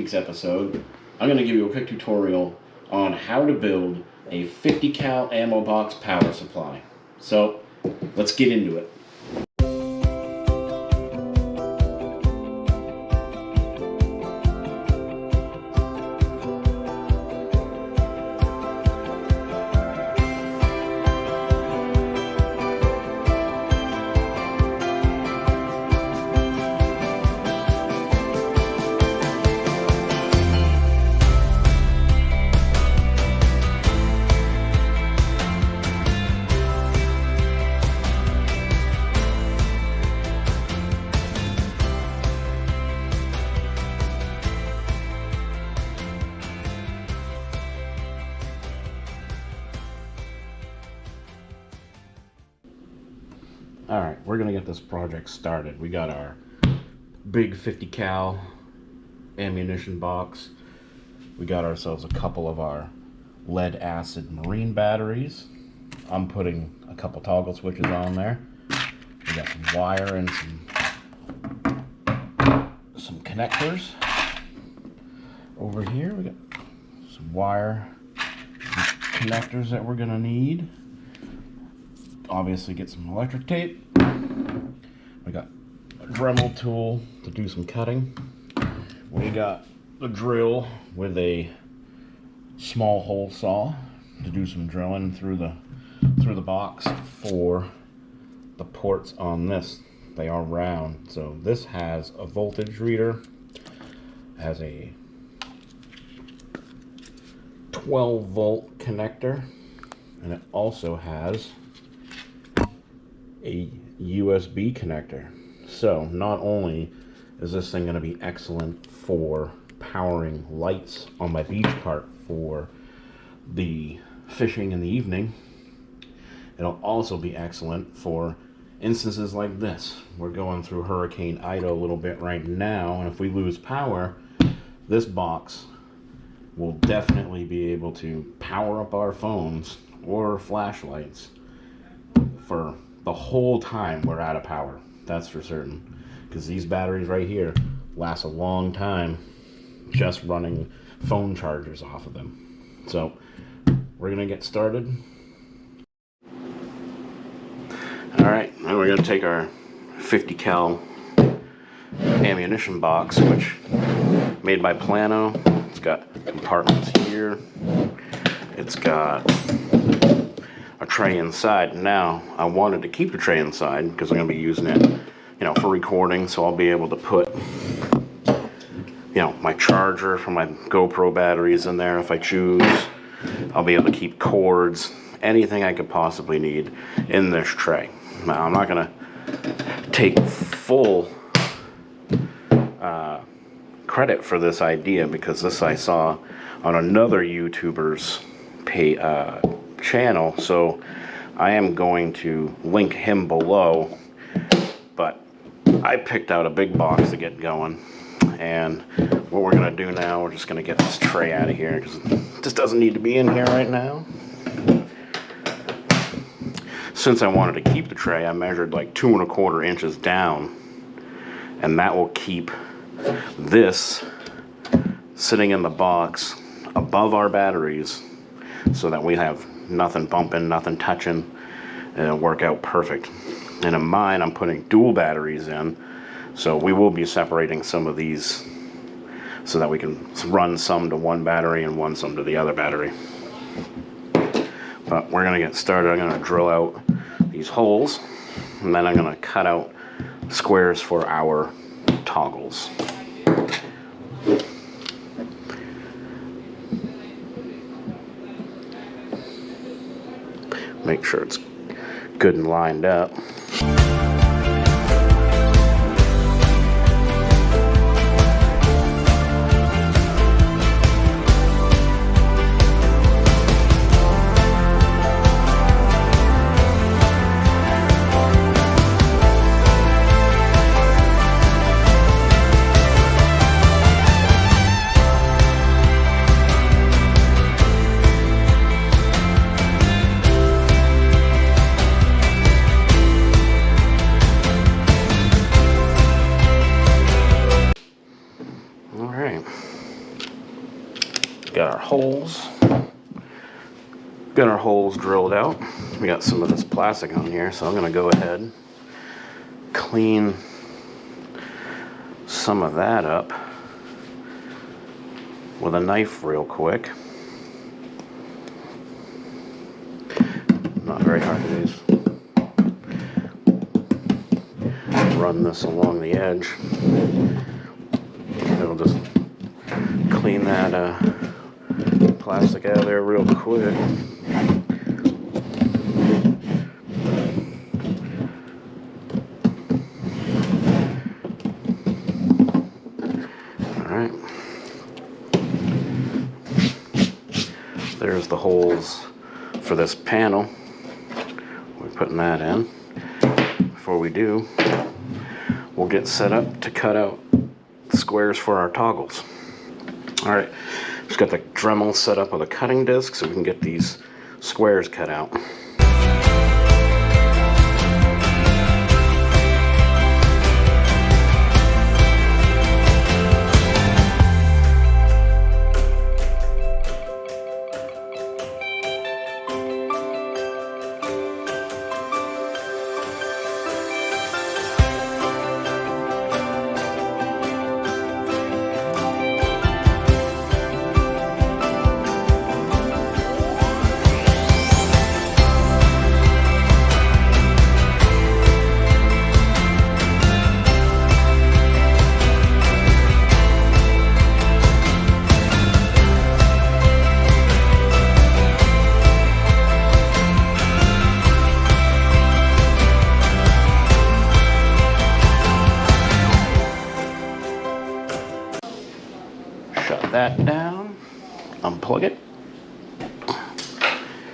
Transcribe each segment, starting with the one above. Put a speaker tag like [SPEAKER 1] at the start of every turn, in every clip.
[SPEAKER 1] week's episode, I'm going to give you a quick tutorial on how to build a 50 cal ammo box power supply. So let's get into it. Alright, we're going to get this project started. We got our big 50 cal ammunition box. We got ourselves a couple of our lead acid marine batteries. I'm putting a couple toggle switches on there. We got some wire and some connectors. Over here we got some wire connectors that we're going to need. Obviously get some electric tape. We got a Dremel tool to do some cutting. We got a drill with a small hole saw to do some drilling through the box for the ports on this. They are round. So this has a voltage reader, has a 12 volt connector, and it also has a USB connector. So not only is this thing going to be excellent for powering lights on my beach cart for the fishing in the evening, it'll also be excellent for instances like this. We're going through Hurricane Ida a little bit right now, and if we lose power, this box will definitely be able to power up our phones or flashlights for the whole time we're out of power. That's for certain, because these batteries right here last a long time just running phone chargers off of them. So we're gonna get started. Alright, now we're gonna take our 50 cal ammunition box, which made by Plano. It's got compartments here. It's got a tray inside. Now I wanted to keep the tray inside because I'm going to be using it, for recording, so I'll be able to put, my charger for my GoPro batteries in there if I choose. I'll be able to keep cords, anything I could possibly need in this tray. Now I'm not going to take full credit for this idea, because this I saw on another YouTuber's channel, so I am going to link him below. But I picked out a big box to get going, and what we're going to do now, we're just going to get this tray out of here because it just doesn't need to be in here right now. Since I wanted to keep the tray, I measured like 2 1/4 inches down, and that will keep this sitting in the box above our batteries so that we have nothing bumping, nothing touching, and it'll work out perfect. And in mine, I'm putting dual batteries in, so we will be separating some of these so that we can run some to one battery and some to the other battery. But we're gonna get started. I'm gonna drill out these holes, and then I'm gonna cut out squares for our toggles. Make sure it's good and lined up. holes. Got our holes drilled out. We got some of this plastic on here, so I'm going to go ahead, clean some of that up with a knife real quick. Not very hard to use. Run this along the edge. It'll just clean that plastic out of there real quick. Alright. There's the holes for this panel. We're putting that in. Before we do, we'll get set up to cut out the squares for our toggles. Alright, just got the Dremel set up with a cutting disc so we can get these squares cut out. Shut that down, unplug it,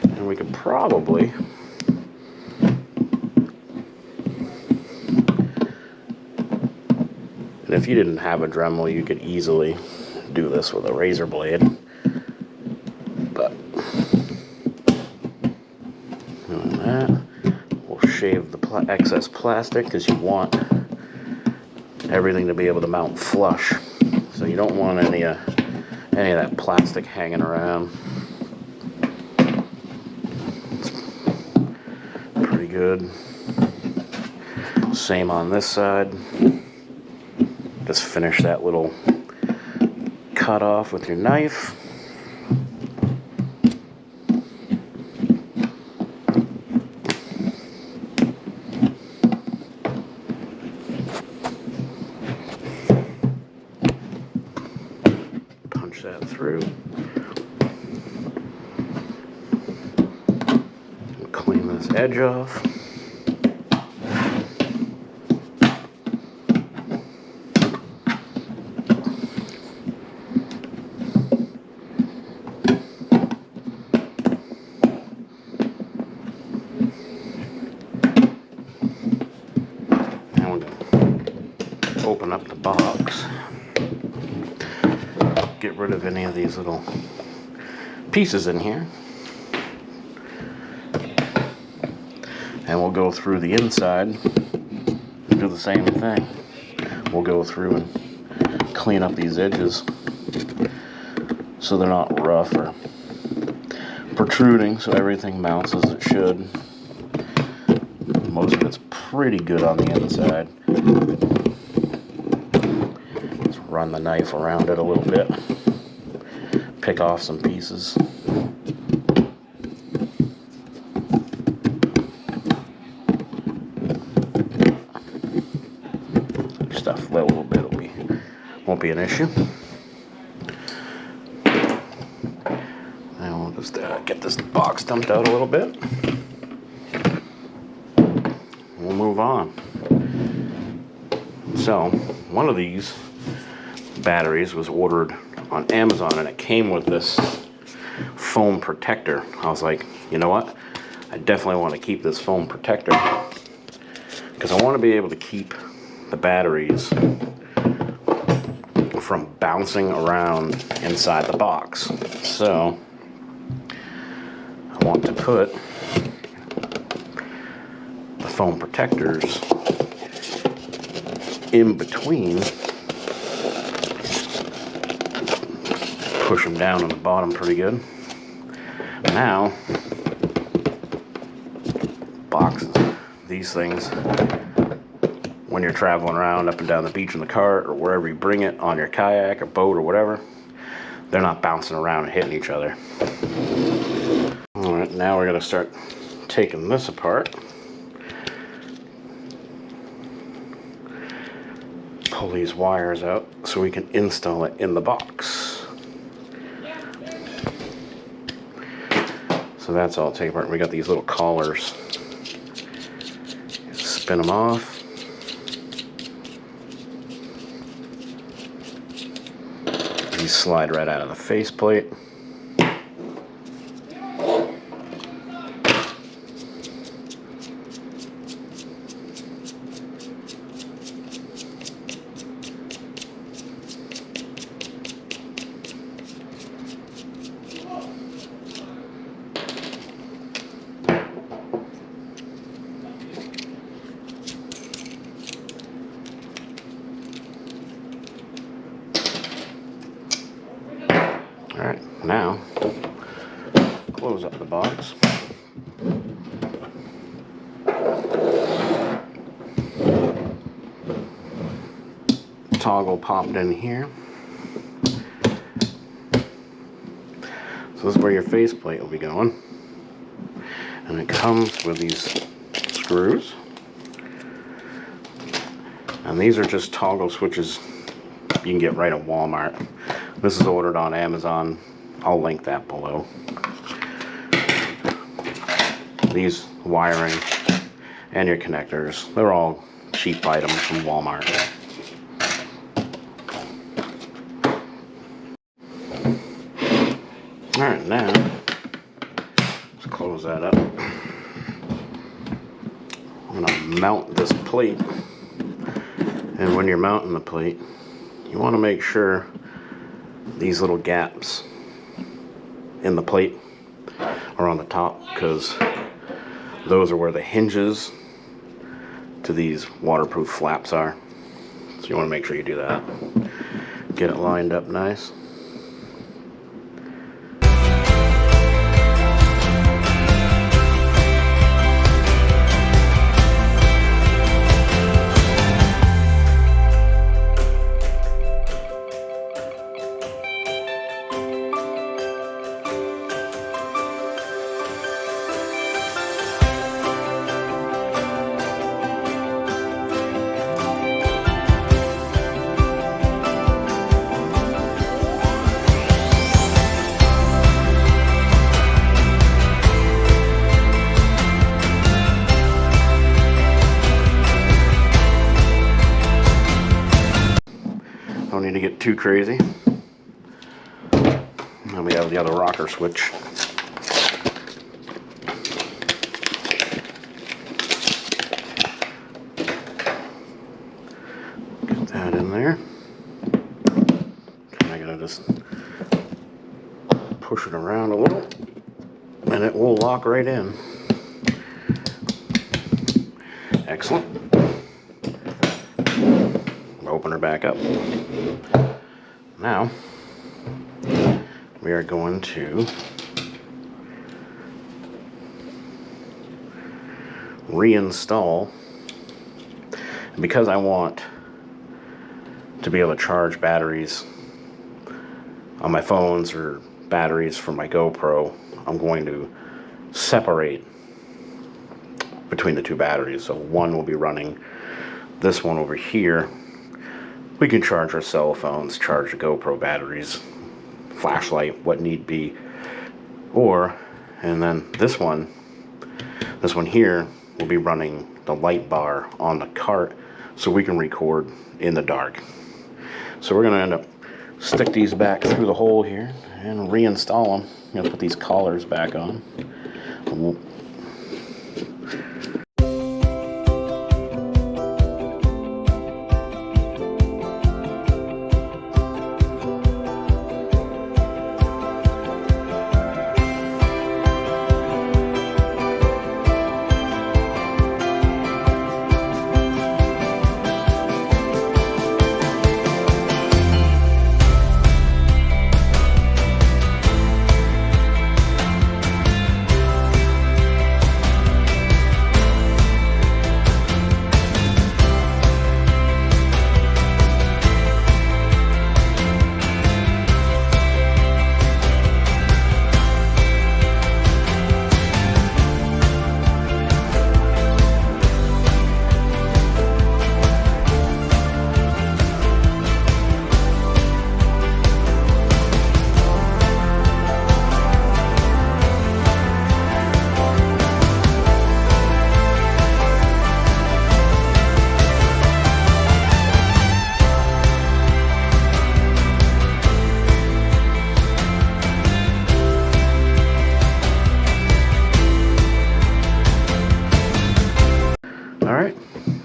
[SPEAKER 1] and we could probably and if you didn't have a Dremel, you could easily do this with a razor blade, but doing that, we'll shave the excess plastic because you want everything to be able to mount flush. So you don't want any of that plastic hanging around. It's pretty good. Same on this side. Just finish that little cut off with your knife. That through. Clean this edge off. Now we're going to open up the box. Get rid of any of these little pieces in here, and we'll go through the inside and do the same thing. We'll go through and clean up these edges so they're not rough or protruding, so everything mounts as it should. Most of it's pretty good on the inside. Let's run the knife around it a little bit. Pick off some pieces. Stuff a little bit won't be an issue. Now we'll just get this box dumped out a little bit. We'll move on. So one of these batteries was ordered on Amazon, and it came with this foam protector. I was like, you know what? I definitely want to keep this foam protector because I want to be able to keep the batteries from bouncing around inside the box. So I want to put the foam protectors in between push them down on the bottom pretty good. Now, boxes. These things, when you're traveling around up and down the beach in the cart or wherever you bring it, on your kayak or boat or whatever, they're not bouncing around and hitting each other. Alright, now we're going to start taking this apart. Pull these wires out so we can install it in the box. So that's all taken apart. We got these little collars. Spin them off. These slide right out of the faceplate. Alright, now close up the box. Toggle popped in here. So this is where your faceplate will be going. And it comes with these screws. And these are just toggle switches you can get right at Walmart. This is ordered on Amazon. I'll link that below. These wiring and your connectors, they're all cheap items from Walmart. Alright, now let's close that up. I'm going to mount this plate. And when you're mounting the plate, you want to make sure these little gaps in the plate are on the top, because those are where the hinges to these waterproof flaps are. So you want to make sure you do that. Get it lined up nice. Don't need to get too crazy. Now we have the other rocker switch. Get that in there. I gotta just push it around a little and it will lock right in. Excellent. Open her back up. Now we are going to reinstall, and because I want to be able to charge batteries on my phones or batteries from my GoPro, I'm going to separate between the two batteries. So one will be running this one over here. We can charge our cell phones, charge the GoPro batteries, flashlight, what need be. And then this one here will be running the light bar on the cart so we can record in the dark. So we're gonna end up stick these back through the hole here and reinstall them. I'm gonna put these collars back on.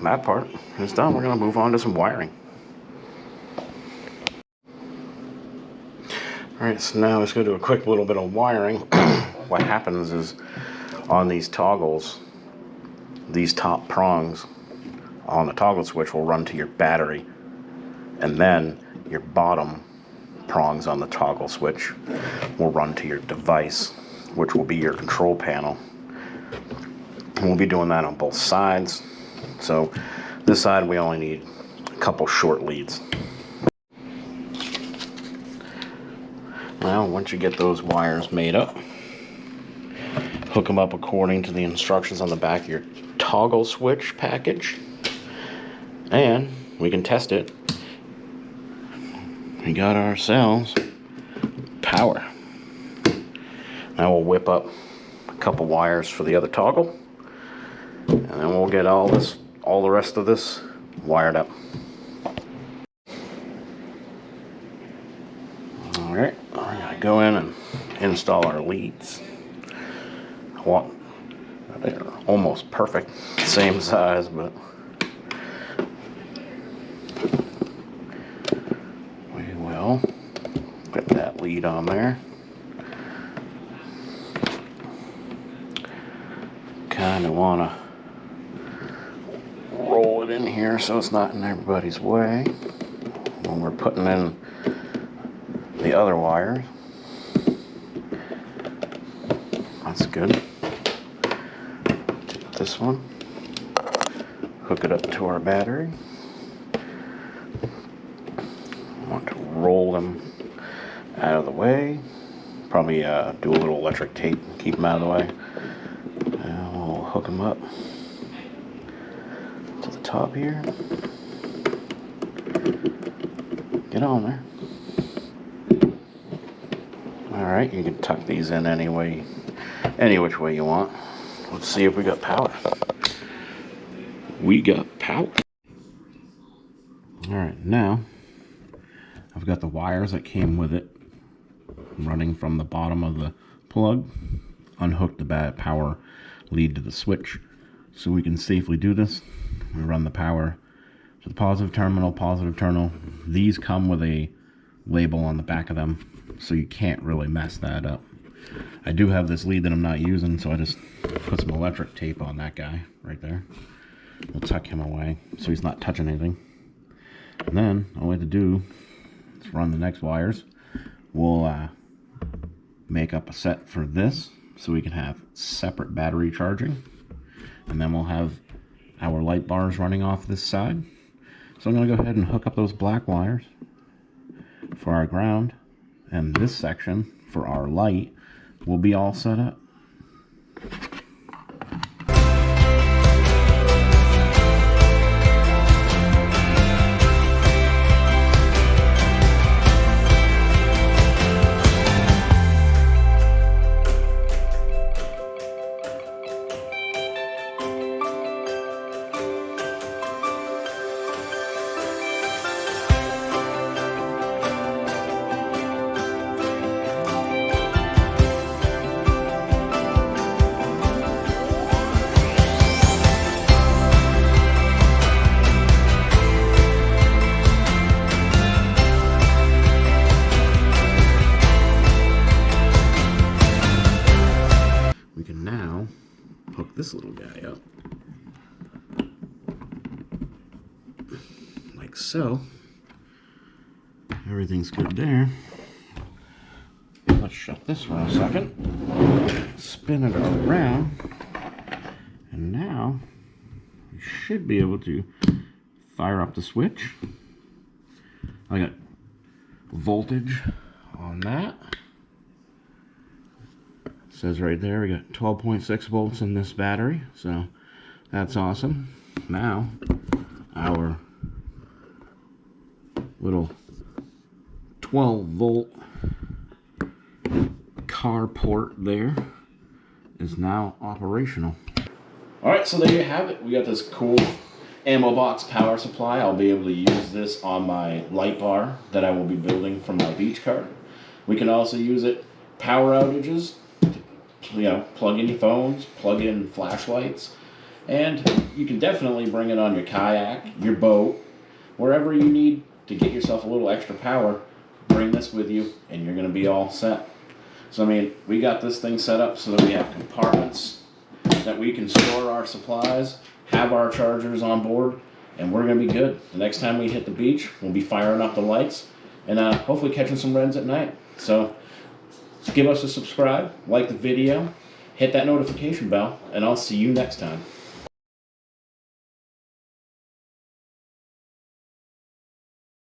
[SPEAKER 1] that part is done. We're going to move on to some wiring. Alright, so now let's go do a quick little bit of wiring. What happens is on these toggles, these top prongs on the toggle switch will run to your battery, and then your bottom prongs on the toggle switch will run to your device, which will be your control panel. And we'll be doing that on both sides. So this side we only need a couple short leads. Now once you get those wires made up, hook them up according to the instructions on the back of your toggle switch package, and we can test it. We got ourselves power. Now we'll whip up a couple wires for the other toggle, and then we'll get all the rest of this wired up. Alright, we're gonna go in and install our leads. They're almost perfect, same size, but we will put that lead on there. Kind of want to roll it in here so it's not in everybody's way when we're putting in the other wires. That's good. Take this one, hook it up to our battery. I want to roll them out of the way. Probably do a little electric tape, keep them out of the way. And we'll hook them up to the top here. Get on there. Alright, you can tuck these in any which way you want. Let's see if we got power. We got power. Alright, now I've got the wires that came with it running from the bottom of the plug. Unhook the power lead to the switch so we can safely do this. We run the power to the positive terminal. These come with a label on the back of them, so you can't really mess that up. I do have this lead that I'm not using, so I just put some electric tape on that guy right there. We'll tuck him away so he's not touching anything. And then all we have to do is run the next wires. We'll make up a set for this so we can have separate battery charging. And then we'll have our light bars running off this side. So I'm going to go ahead and hook up those black wires for our ground, and this section for our light will be all set up. This little guy up like so. Everything's good there. Let's shut this for a second, spin it around, and now we should be able to fire up the switch. I got voltage on that. Says right there we got 12.6 volts in this battery, so that's awesome. Now our little 12 volt car port there is now operational. Alright, so there you have it. We got this cool ammo box power supply. I'll be able to use this on my light bar that I will be building from my beach cart. We can also use it power outages. You know, plug in your phones, plug in flashlights, And you can definitely bring it on your kayak, your boat, wherever you need to get yourself a little extra power. Bring this with you and you're going to be all set. So I mean, we got this thing set up so that we have compartments that we can store our supplies, have our chargers on board, and we're going to be good. The next time we hit the beach, we'll be firing up the lights and hopefully catching some reds at night. So give us a subscribe, like the video, hit that notification bell, and I'll see you next time.